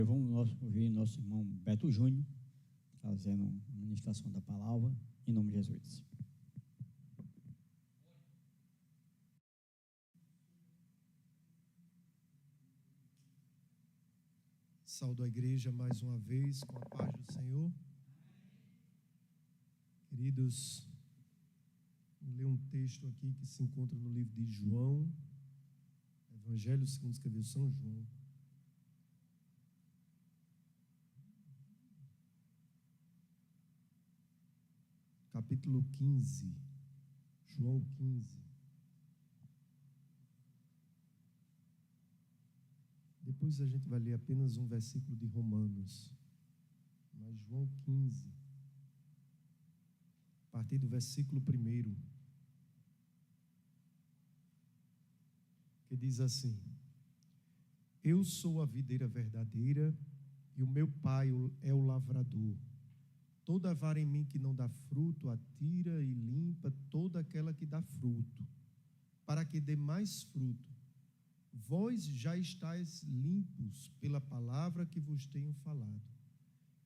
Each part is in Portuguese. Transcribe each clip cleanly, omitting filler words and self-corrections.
Vamos ouvir nosso irmão Beto Júnior, trazendo a ministração da palavra, em nome de Jesus. Saúdo a igreja mais uma vez com a paz do Senhor. Queridos, vou ler um texto aqui que se encontra no livro de João, Evangelho segundo escreveu São João. Capítulo 15, João 15. Depois a gente vai ler apenas um versículo de Romanos, mas João 15, a partir do versículo 1, que diz assim: Eu sou a videira verdadeira e o meu pai é o lavrador. Toda vara em mim que não dá fruto, atira e limpa toda aquela que dá fruto, para que dê mais fruto. Vós já estáis limpos pela palavra que vos tenho falado.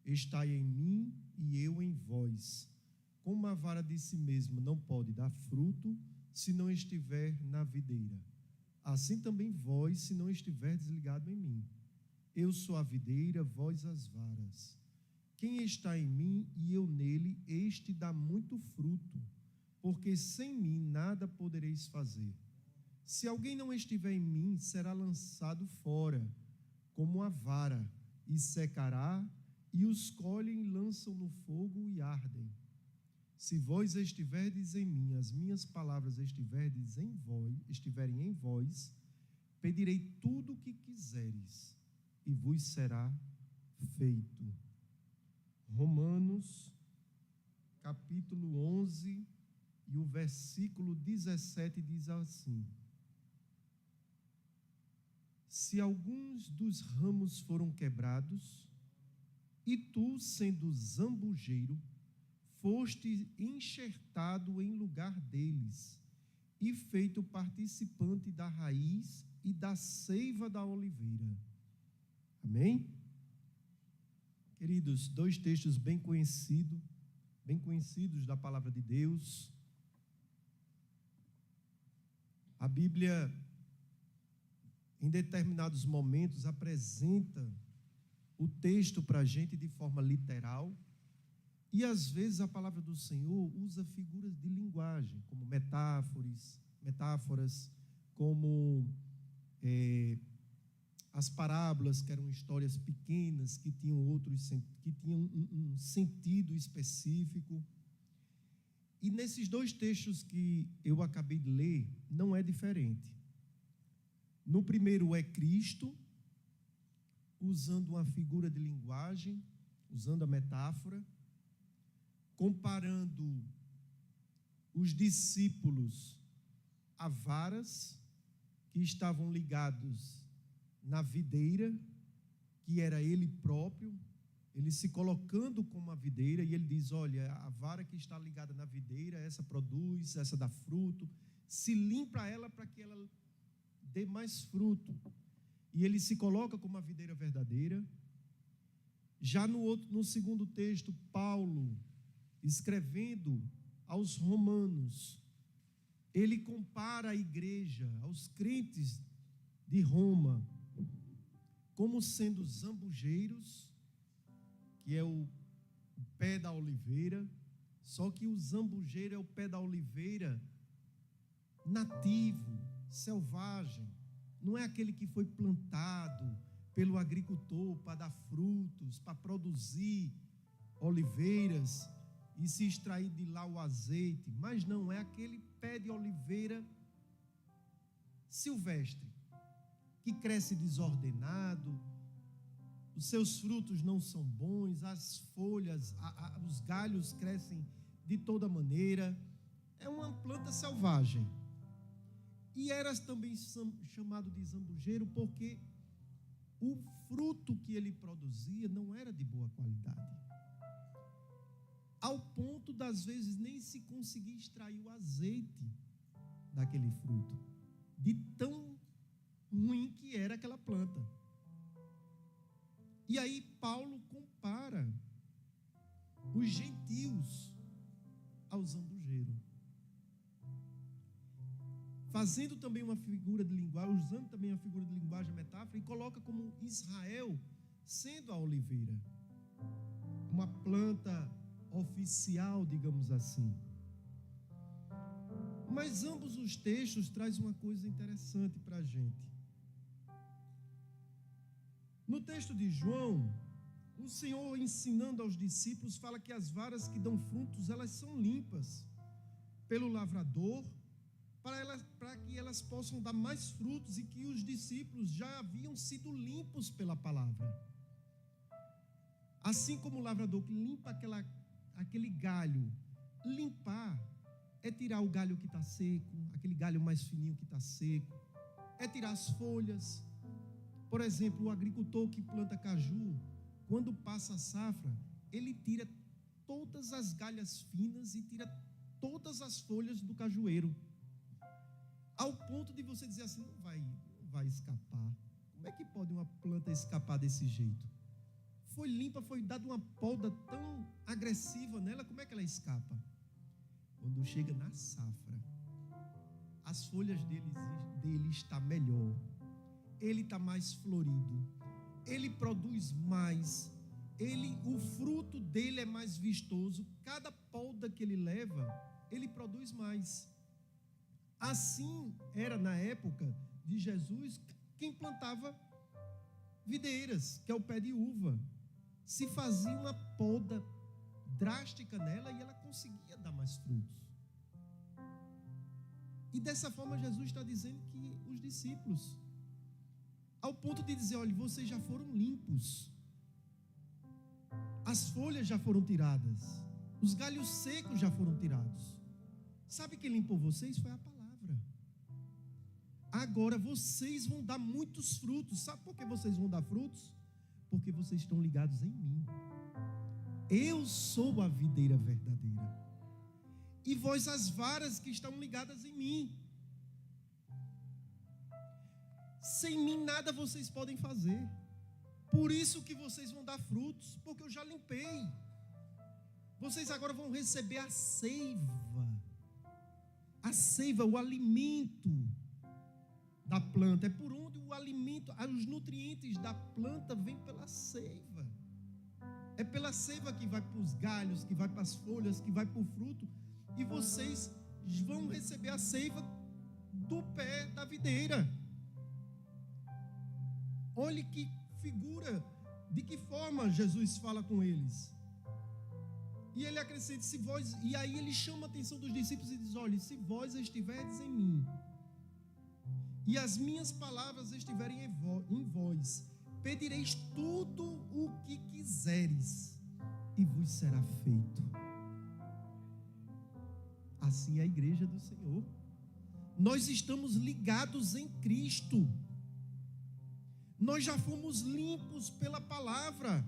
Estai em mim e eu em vós. Como a vara de si mesma não pode dar fruto, se não estiver na videira, assim também vós, se não estiverdes ligado em mim. Eu sou a videira, vós as varas. Quem está em mim e eu nele, este dá muito fruto, porque sem mim nada podereis fazer. Se alguém não estiver em mim, será lançado fora, como a vara, e secará, e os colhem e lançam no fogo e ardem. Se vós estiverdes em mim, as minhas palavras estiverem em vós, pedirei tudo o que quiseres, e vos será feito. Romanos, capítulo 11, e o versículo 17 diz assim: Se alguns dos ramos foram quebrados, e tu, sendo zambujeiro, foste enxertado em lugar deles, e feito participante da raiz e da seiva da oliveira. Amém? Queridos, dois textos bem conhecidos da palavra de Deus. A Bíblia, em determinados momentos, apresenta o texto para a gente de forma literal, e às vezes a palavra do Senhor usa figuras de linguagem, como metáforas, como as parábolas, que eram histórias pequenas, que tinham um sentido específico. E nesses dois textos que eu acabei de ler, não é diferente. No primeiro é Cristo, usando uma figura de linguagem, usando a metáfora, comparando os discípulos a varas que estavam ligados na videira, que era ele próprio, ele se colocando como a videira, e ele diz: olha, a vara que está ligada na videira, essa produz, essa dá fruto, se limpa ela para que ela dê mais fruto. E ele se coloca como a videira verdadeira. Já no segundo texto, Paulo, escrevendo aos romanos, ele compara a igreja, aos crentes de Roma, como sendo zambujeiros, que é o pé da oliveira, só que o zambujeiro é o pé da oliveira nativo, selvagem, não é aquele que foi plantado pelo agricultor para dar frutos, para produzir oliveiras e se extrair de lá o azeite, mas não, é aquele pé de oliveira silvestre, que cresce desordenado, os seus frutos não são bons, as folhas, os galhos crescem de toda maneira, é uma planta selvagem. E era também chamado de zambujeiro porque o fruto que ele produzia não era de boa qualidade, ao ponto das vezes nem se conseguir extrair o azeite daquele fruto, de tão ruim que era aquela planta. E aí Paulo compara os gentios aos zambujeiros, fazendo também uma figura de linguagem, usando também a figura de linguagem metáfora, e coloca como Israel sendo a oliveira, uma planta oficial, digamos assim. Mas ambos os textos trazem uma coisa interessante para a gente. No texto de João, o Senhor, ensinando aos discípulos, fala que as varas que dão frutos, elas são limpas pelo lavrador, para que elas possam dar mais frutos, e que os discípulos já haviam sido limpos pela palavra. Assim como o lavrador que limpa aquele galho, limpar é tirar o galho que está seco, aquele galho mais fininho que está seco, é tirar as folhas. Por exemplo, o agricultor que planta caju, quando passa a safra, ele tira todas as galhas finas e tira todas as folhas do cajueiro, ao ponto de você dizer assim, não vai escapar. Como é que pode uma planta escapar desse jeito? Foi limpa, foi dada uma poda tão agressiva nela, como é que ela escapa? Quando chega na safra, as folhas dele está melhor, ele está mais florido, ele produz mais, o fruto dele é mais vistoso, cada poda que ele leva, ele produz mais. Assim era na época de Jesus quem plantava videiras, que é o pé de uva. Se fazia uma poda drástica nela e ela conseguia dar mais frutos. E dessa forma Jesus está dizendo que os discípulos, ao ponto de dizer, olha, vocês já foram limpos, as folhas já foram tiradas, os galhos secos já foram tirados. Sabe quem limpou vocês? Foi a palavra. Agora vocês vão dar muitos frutos. Sabe por que vocês vão dar frutos? Porque vocês estão ligados em mim. Eu sou a videira verdadeira, e vós as varas que estão ligadas em mim. Sem mim nada vocês podem fazer. Por isso que vocês vão dar frutos, porque eu já limpei. Vocês agora vão receber a seiva, o alimento da planta. É por onde o alimento, os nutrientes da planta vêm pela seiva. É pela seiva que vai para os galhos, que vai para as folhas, que vai para o fruto. E vocês vão receber a seiva do pé da videira. Olhe que figura, de que forma Jesus fala com eles. E ele acrescenta, e aí ele chama a atenção dos discípulos e diz, olha, se vós estiverdes em mim, e as minhas palavras estiverem em vós, pedireis tudo o que quiseres, e vos será feito. Assim é a igreja do Senhor. Nós estamos ligados em Cristo. Nós já fomos limpos pela palavra.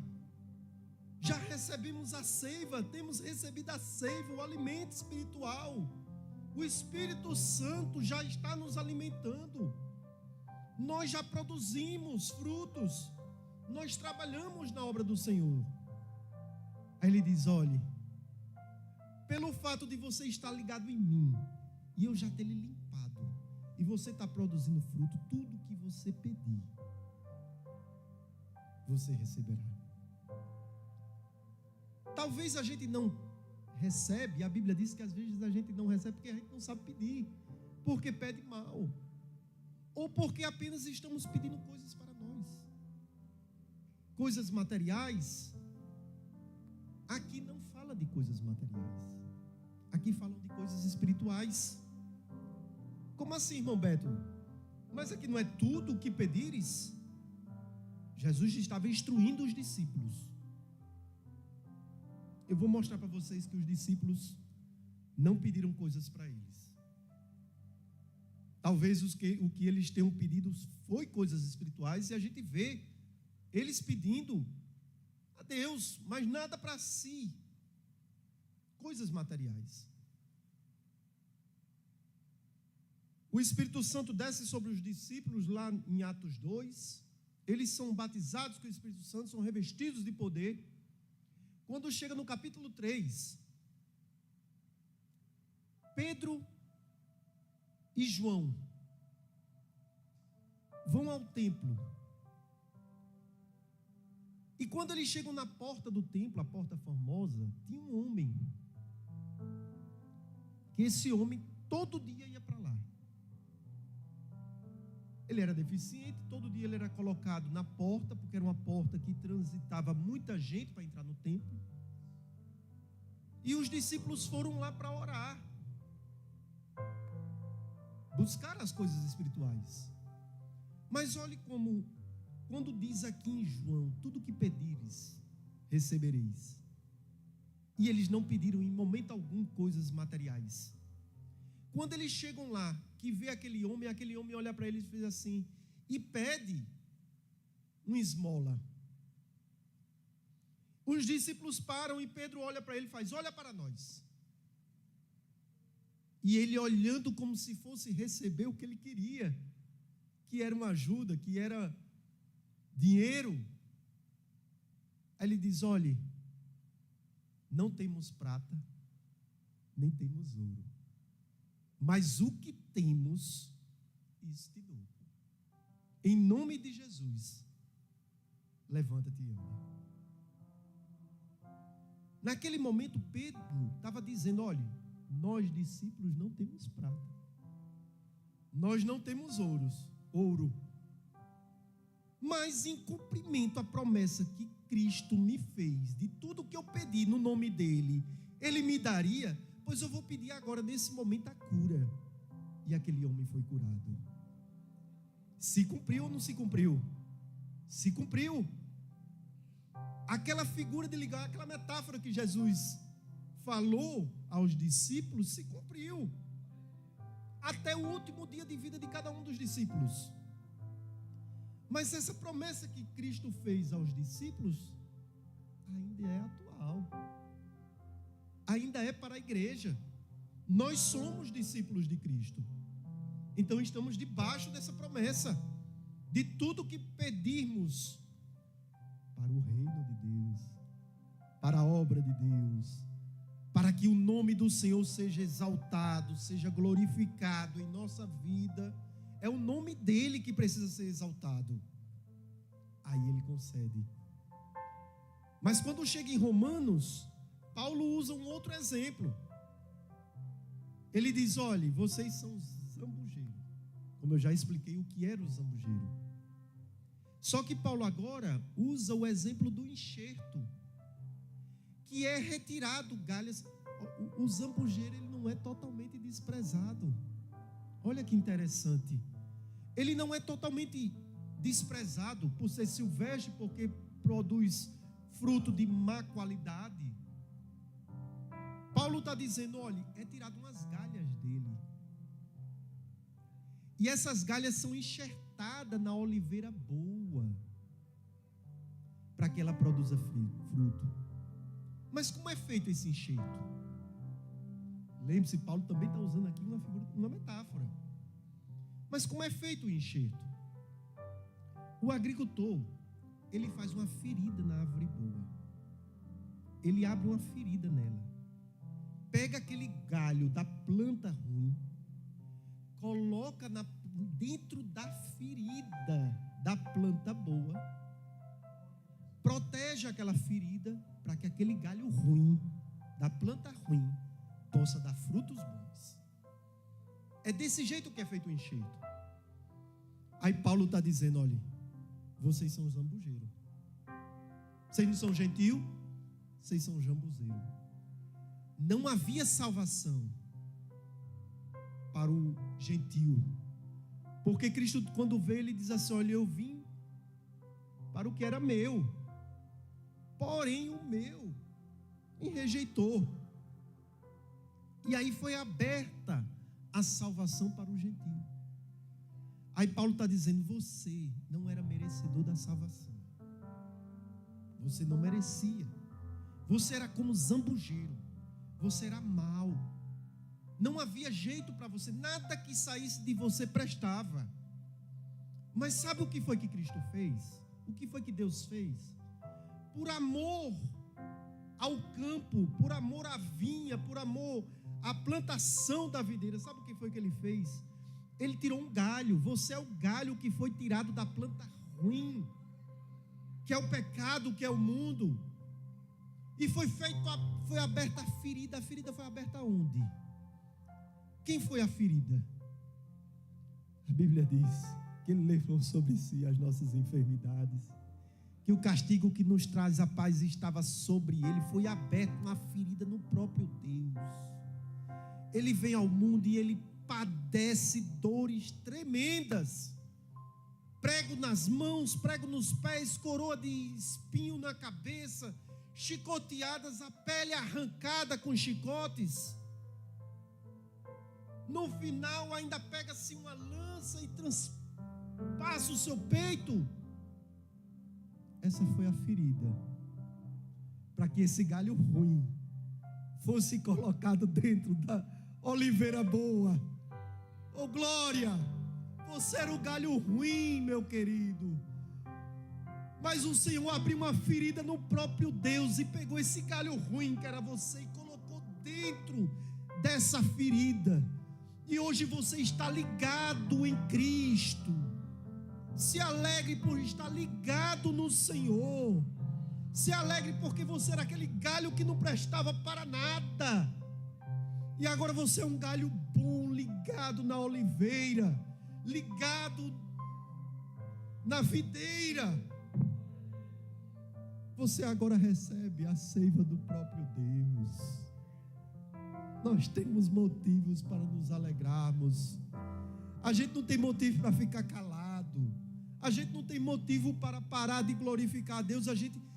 Já recebemos a seiva, temos recebido a seiva, o alimento espiritual. O Espírito Santo já está nos alimentando. Nós já produzimos frutos. Nós trabalhamos na obra do Senhor. Aí ele diz, olhe, pelo fato de você estar ligado em mim, e eu já ter lhe limpado, e você está produzindo fruto, tudo que você pedir, você receberá. Talvez a gente não recebe, a Bíblia diz que às vezes a gente não recebe porque a gente não sabe pedir, porque pede mal, ou porque apenas estamos pedindo coisas para nós, coisas materiais. Aqui não fala de coisas materiais, aqui falam de coisas espirituais. Como assim, irmão Beto? Mas aqui não é tudo o que pedires? Jesus estava instruindo os discípulos. Eu vou mostrar para vocês que os discípulos não pediram coisas para eles. Talvez o que eles tenham pedido foi coisas espirituais, e a gente vê eles pedindo a Deus, mas nada para si, coisas materiais. O Espírito Santo desce sobre os discípulos lá em Atos 2, eles são batizados com o Espírito Santo, são revestidos de poder. Quando chega no capítulo 3, Pedro e João vão ao templo. E quando eles chegam na porta do templo, a porta famosa, tinha um homem. Que esse homem todo dia ia para lá. Ele era deficiente, todo dia ele era colocado na porta, porque era uma porta que transitava muita gente para entrar no templo. E os discípulos foram lá para orar, buscar as coisas espirituais. Mas olhe como, quando diz aqui em João, tudo que pedires, recebereis. E eles não pediram em momento algum coisas materiais. Quando eles chegam lá, que vê aquele homem olha para eles e diz assim, e pede uma esmola. Os discípulos param e Pedro olha para ele e faz, olha para nós. E ele olhando como se fosse receber o que ele queria, que era uma ajuda, que era dinheiro. Aí ele diz, olhe, não temos prata, nem temos ouro, mas o que temos, isso te dou. Em nome de Jesus, levanta-te e anda. Naquele momento, Pedro estava dizendo, olha, nós discípulos não temos prata, nós não temos ouro, mas em cumprimento à promessa que Cristo me fez, de tudo que eu pedi no nome dele, ele me daria, pois eu vou pedir agora nesse momento a cura. E aquele homem foi curado. Se cumpriu ou não se cumpriu? Se cumpriu. Aquela figura de ligar, aquela metáfora que Jesus falou aos discípulos, se cumpriu. Até o último dia de vida de cada um dos discípulos. Mas essa promessa que Cristo fez aos discípulos ainda é atual. Ainda é para a igreja. Nós somos discípulos de Cristo. Então estamos debaixo dessa promessa. De tudo que pedirmos para o reino de Deus, para a obra de Deus, para que o nome do Senhor seja exaltado, seja glorificado em nossa vida. É o nome dele que precisa ser exaltado. Aí ele concede. Mas quando chega em Romanos, Paulo usa um outro exemplo. Ele diz, olha, vocês são zambujeiros. Como eu já expliquei o que era o zambujeiro. Só que Paulo agora usa o exemplo do enxerto, que é retirado galhas. O zambujeiro ele não é totalmente desprezado. Olha que interessante. Ele não é totalmente desprezado por ser silvestre, porque produz fruto de má qualidade. Paulo está dizendo, olha, é tirado umas galhas dele. E essas galhas são enxertadas na oliveira boa, para que ela produza fruto. Mas como é feito esse enxerto? Lembre-se, Paulo também está usando aqui uma metáfora. Mas como é feito o enxerto? O agricultor, ele faz uma ferida na árvore boa. Ele abre uma ferida nela. Pega aquele galho da planta ruim, coloca dentro da ferida da planta boa, protege aquela ferida para que aquele galho ruim, da planta ruim, possa dar frutos bons. É desse jeito que é feito o enxerto. Aí Paulo está dizendo, olha, vocês são zambujeiros. Vocês não são gentil, vocês são jambuzeiros. Não havia salvação para o gentil. Porque Cristo, quando veio, ele diz assim, olha, eu vim para o que era meu, porém o meu me rejeitou. E aí foi aberta a salvação para o gentil. Aí Paulo está dizendo, você não era merecedor da salvação. Você não merecia. Você era como zambujeiro. Você era mau. Não havia jeito para você. Nada que saísse de você prestava. Mas sabe o que foi que Cristo fez? O que foi que Deus fez? Por amor ao campo, por amor à vinha, por amor à plantação da videira, sabe o que foi que ele fez? Ele tirou um galho. Você é o galho que foi tirado da planta ruim, que é o pecado, que é o mundo. E foi aberta a ferida. A ferida foi aberta onde? Quem foi a ferida? A Bíblia diz que Ele levou sobre si as nossas enfermidades, que o castigo que nos traz a paz estava sobre Ele. Foi aberta uma ferida no próprio Deus. Ele vem ao mundo e Ele padece dores tremendas. Prego nas mãos, prego nos pés, coroa de espinho na cabeça, chicoteadas, a pele arrancada com chicotes. No final ainda pega-se uma lança e transpassa o seu peito. Essa foi a ferida, para que esse galho ruim fosse colocado dentro da oliveira boa. Oh glória! Você era o galho ruim, meu querido, mas o Senhor abriu uma ferida no próprio Deus e pegou esse galho ruim que era você e colocou dentro dessa ferida. E hoje você está ligado em Cristo. Se alegre por estar ligado no Senhor. Se alegre porque você era aquele galho que não prestava para nada. E agora você é um galho bom, ligado na oliveira, ligado na videira. Você agora recebe a seiva do próprio Deus. Nós temos motivos para nos alegrarmos. A gente não tem motivo para ficar calado. A gente não tem motivo para parar de glorificar a Deus.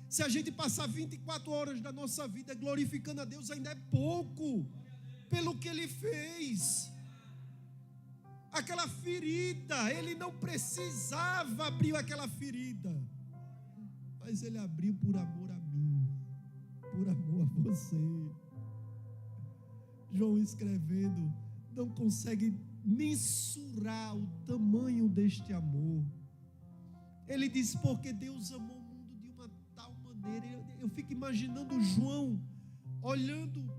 Se a gente passar 24 horas da nossa vida glorificando a Deus, ainda é pouco pelo que Ele fez. Aquela ferida, Ele não precisava abrir aquela ferida, mas Ele abriu por amor a mim, por amor a você. João escrevendo, não consegue mensurar o tamanho deste amor. Ele diz, porque Deus amou o mundo de uma tal maneira. Eu fico imaginando João olhando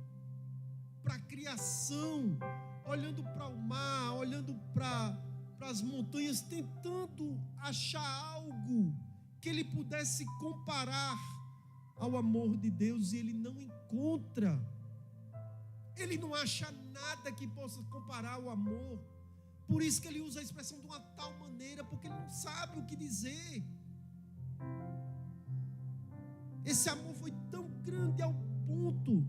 para a criação, olhando para o mar, olhando para as montanhas, tentando achar algo que ele pudesse comparar ao amor de Deus, e ele não encontra. Ele não acha nada que possa comparar o amor. Por isso que ele usa a expressão de uma tal maneira, porque ele não sabe o que dizer. Esse amor foi tão grande ao ponto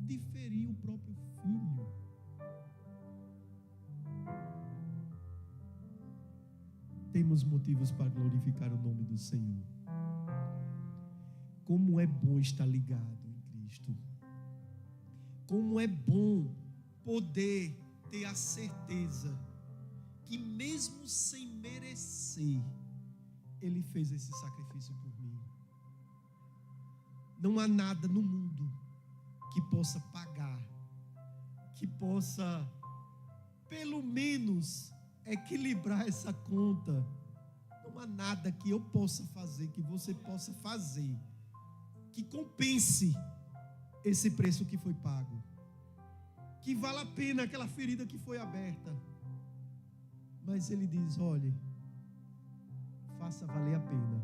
de ferir o próprio filho. Temos motivos para glorificar o nome do Senhor. Como é bom estar ligado em Cristo. Como é bom poder ter a certeza que mesmo sem merecer, Ele fez esse sacrifício por mim. Não há nada no mundo que possa pagar, que possa pelo menos equilibrar essa conta. Não há nada que eu possa fazer, que você possa fazer, que compense esse preço que foi pago, que vale a pena aquela ferida que foi aberta. Mas Ele diz, olhe, faça valer a pena.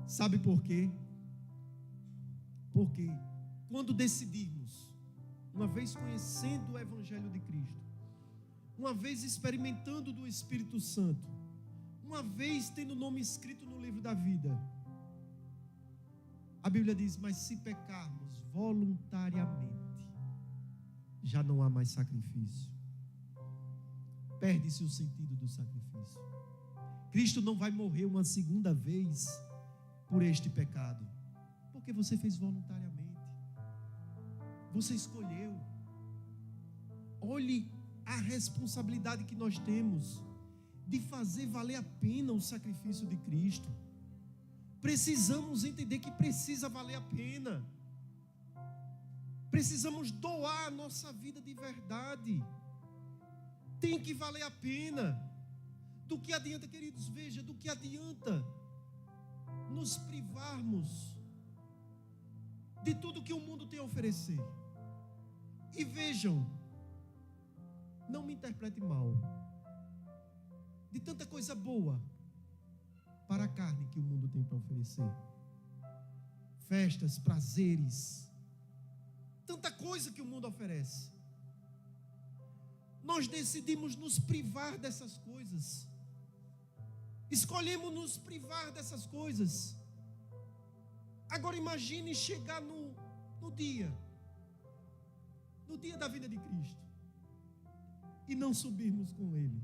Sabe por quê? Porque quando decidimos, uma vez conhecendo o Evangelho de Cristo, uma vez experimentando do Espírito Santo, uma vez tendo o nome escrito no livro da vida, a Bíblia diz, mas se pecarmos voluntariamente, já não há mais sacrifício. Perde-se o sentido do sacrifício. Cristo não vai morrer uma segunda vez por este pecado, porque você fez voluntariamente. Você escolheu. Olhe a responsabilidade que nós temos de fazer valer a pena o sacrifício de Cristo. Precisamos entender que precisa valer a pena. Precisamos doar a nossa vida de verdade. Tem que valer a pena. Do que adianta, queridos, veja, do que adianta nos privarmos de tudo que o mundo tem a oferecer? E vejam, não me interprete mal, de tanta coisa boa para a carne que o mundo tem para oferecer, festas, prazeres, tanta coisa que o mundo oferece, nós decidimos nos privar dessas coisas, escolhemos nos privar dessas coisas. Agora imagine chegar no dia da vinda de Cristo e não subirmos com Ele.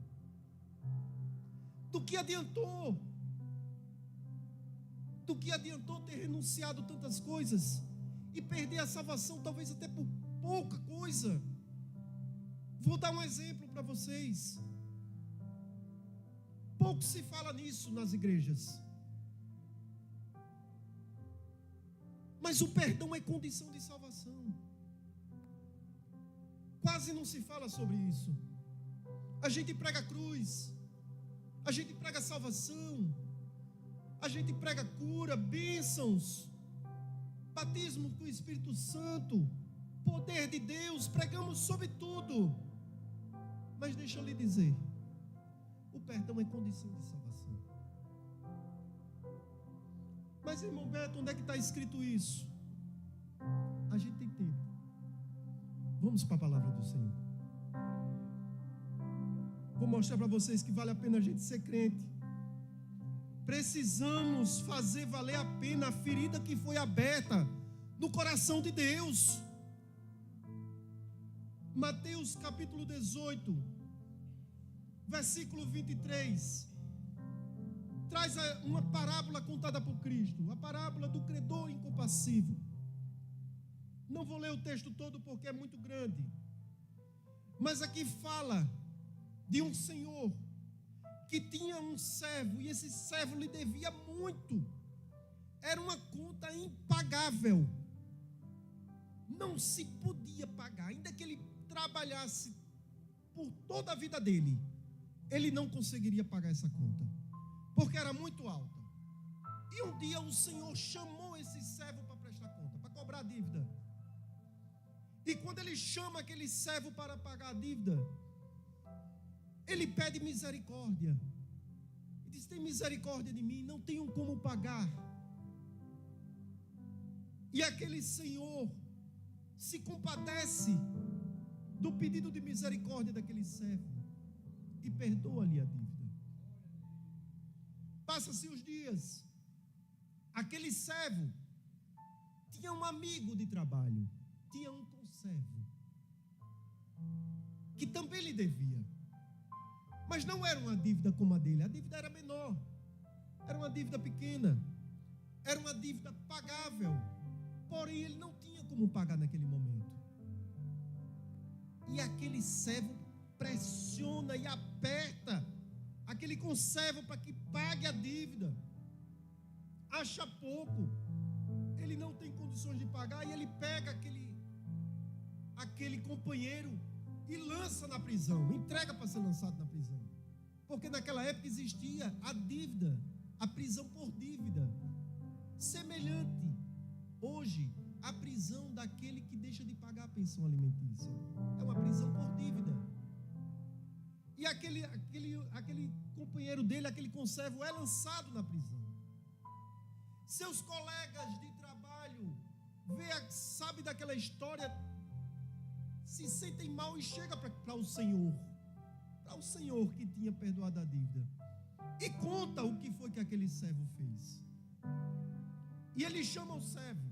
Do que adiantou ter renunciado tantas coisas e perder a salvação, talvez até por pouca coisa? Vou dar um exemplo para vocês. Pouco se fala nisso nas igrejas, mas o perdão é condição de salvação. Quase não se fala sobre isso. A gente prega a cruz, a gente prega a salvação, a gente prega cura, bênçãos, batismo com o Espírito Santo, poder de Deus, pregamos sobre tudo. Mas deixa eu lhe dizer, o perdão é condição de salvação. Mas, irmão Beto, onde é que está escrito isso? A gente tem tempo. Vamos para a palavra do Senhor. Vou mostrar para vocês que vale a pena a gente ser crente. Precisamos fazer valer a pena a ferida que foi aberta no coração de Deus. Mateus capítulo 18, versículo 23, traz uma parábola contada por Cristo, a parábola do credor incompassivo. Não vou ler o texto todo porque é muito grande, mas aqui fala de um senhor que tinha um servo, e esse servo lhe devia muito, era uma conta impagável, não se podia pagar, ainda que ele trabalhasse por toda a vida dele, ele não conseguiria pagar essa conta, porque era muito alta. E um dia o Senhor chamou esse servo para prestar conta, para cobrar a dívida. E quando ele chama aquele servo para pagar a dívida, ele pede misericórdia. Ele diz: tem misericórdia de mim, não tenho como pagar. E aquele senhor se compadece do pedido de misericórdia daquele servo e perdoa-lhe a dívida. Passa-se os dias, aquele servo tinha um amigo de trabalho, tinha um conservo que também lhe devia, mas não era uma dívida como a dele, a dívida era menor, era uma dívida pequena, era uma dívida pagável, porém ele não tinha como pagar naquele momento. E aquele servo pressiona e aperta aquele conservo para que pague a dívida. Acha pouco, ele não tem condições de pagar, e ele pega aquele companheiro e lança na prisão, entrega para ser lançado na prisão, porque naquela época existia a dívida, a prisão por dívida, semelhante hoje à prisão daquele que deixa de pagar a pensão alimentícia, é uma prisão por dívida. E aquele companheiro dele, aquele conservo, é lançado na prisão. Seus colegas de trabalho sabe daquela história, se sentem mal e chega para o Senhor que tinha perdoado a dívida, e conta o que foi que aquele servo fez. E ele chama o servo.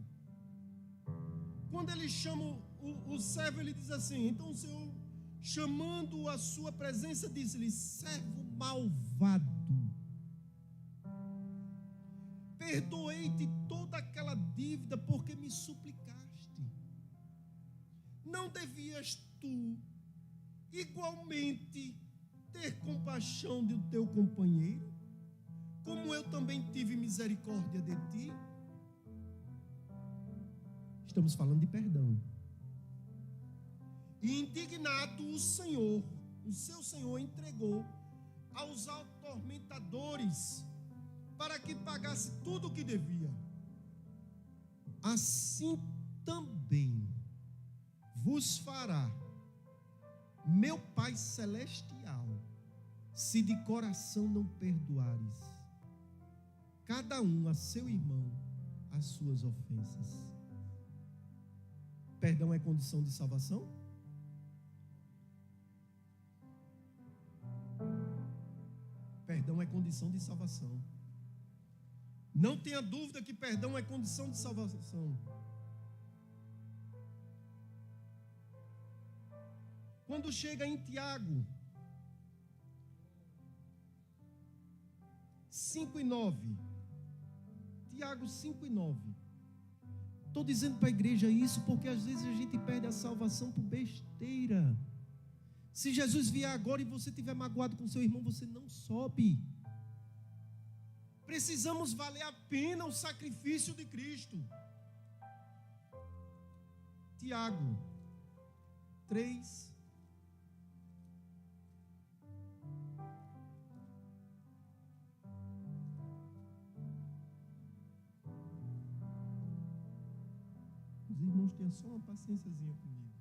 Quando ele chama o servo, ele diz assim: então o Senhor, chamando a sua presença, disse-lhe: servo malvado, perdoei-te toda aquela dívida porque me suplicaste. Não devias tu igualmente ter compaixão do teu companheiro, como eu também tive misericórdia de ti? Estamos falando de perdão. E indignado o seu senhor, entregou aos atormentadores, para que pagasse tudo o que devia. Assim também vos fará meu Pai Celestial, se de coração não perdoares cada um a seu irmão as suas ofensas. Perdão é condição de salvação? Perdão é condição de salvação. Não tenha dúvida que perdão é condição de salvação. Quando chega em Tiago 5:9, Tiago 5:9, estou dizendo para a igreja isso porque às vezes a gente perde a salvação por besteira. Se Jesus vier agora e você estiver magoado com seu irmão, você não sobe. Precisamos valer a pena o sacrifício de Cristo. Tiago 3. Os irmãos tenham só uma paciênciazinha comigo.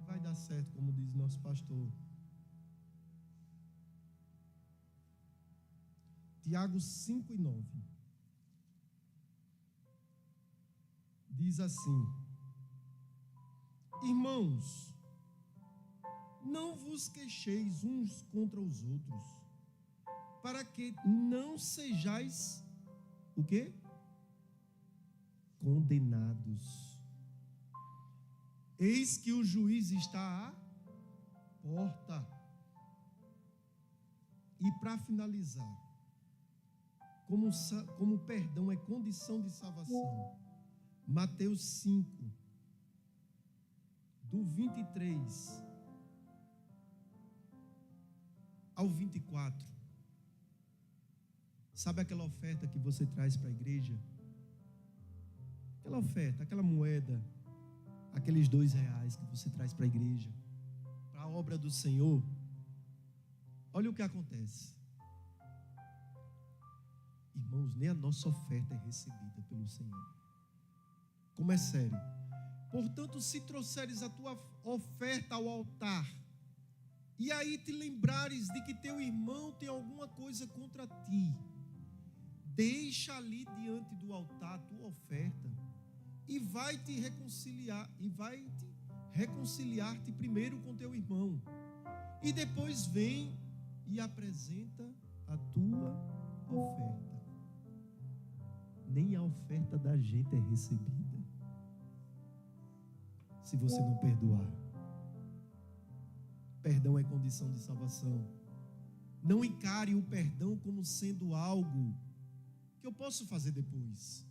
Vai dar certo, como diz nosso pastor. Tiago 5:9 diz assim: irmãos, não vos queixeis uns contra os outros, para que não sejais o quê? Condenados. Eis que o juiz está à porta. E para finalizar, como perdão é condição de salvação, Mateus 5, do 23 ao 24. Sabe aquela oferta que você traz para a igreja? Aquela oferta, aquela moeda, aqueles R$2 que você traz para a igreja, para a obra do Senhor. Olha o que acontece. Irmãos, nem a nossa oferta é recebida pelo Senhor. Como é sério. Portanto, se trouxeres a tua oferta ao altar, e aí te lembrares de que teu irmão tem alguma coisa contra ti, deixa ali diante do altar a tua oferta, e vai te reconciliar-te primeiro com teu irmão, e depois vem e apresenta a tua oferta. Nem a oferta da gente é recebida se você não perdoar. Perdão é condição de salvação. Não encare o perdão como sendo algo que eu posso fazer depois.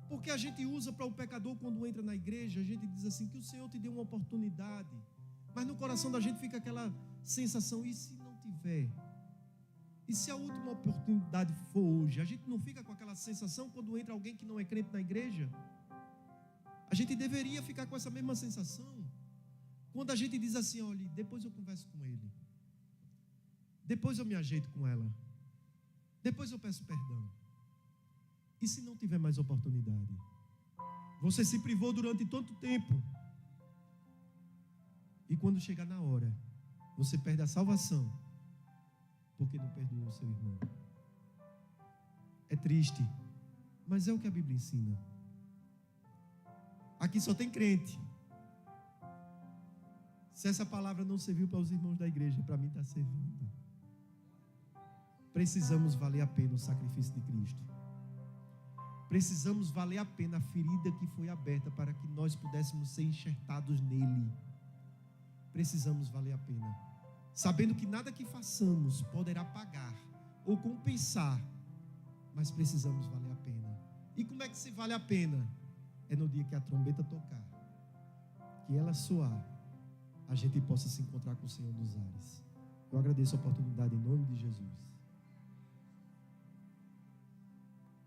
Porque a gente usa para o pecador quando entra na igreja, a gente diz assim, que o Senhor te deu uma oportunidade, mas no coração da gente fica aquela sensação, e se não tiver? E se a última oportunidade for hoje? A gente não fica com aquela sensação quando entra alguém que não é crente na igreja? A gente deveria ficar com essa mesma sensação quando a gente diz assim, olha, depois eu converso com ele, depois eu me ajeito com ela, depois eu peço perdão. E se não tiver mais oportunidade? Você se privou durante tanto tempo, e quando chegar na hora, você perde a salvação porque não perdoou o seu irmão. É triste, mas é o que a Bíblia ensina. Aqui só tem crente. Se essa palavra não serviu para os irmãos da igreja, para mim está servindo. Precisamos valer a pena o sacrifício de Cristo. Precisamos valer a pena a ferida que foi aberta para que nós pudéssemos ser enxertados nele. Precisamos valer a pena, sabendo que nada que façamos poderá pagar ou compensar, mas precisamos valer a pena. E como é que se vale a pena? É no dia que a trombeta tocar, que ela soar, a gente possa se encontrar com o Senhor nos ares. Eu agradeço a oportunidade em nome de Jesus.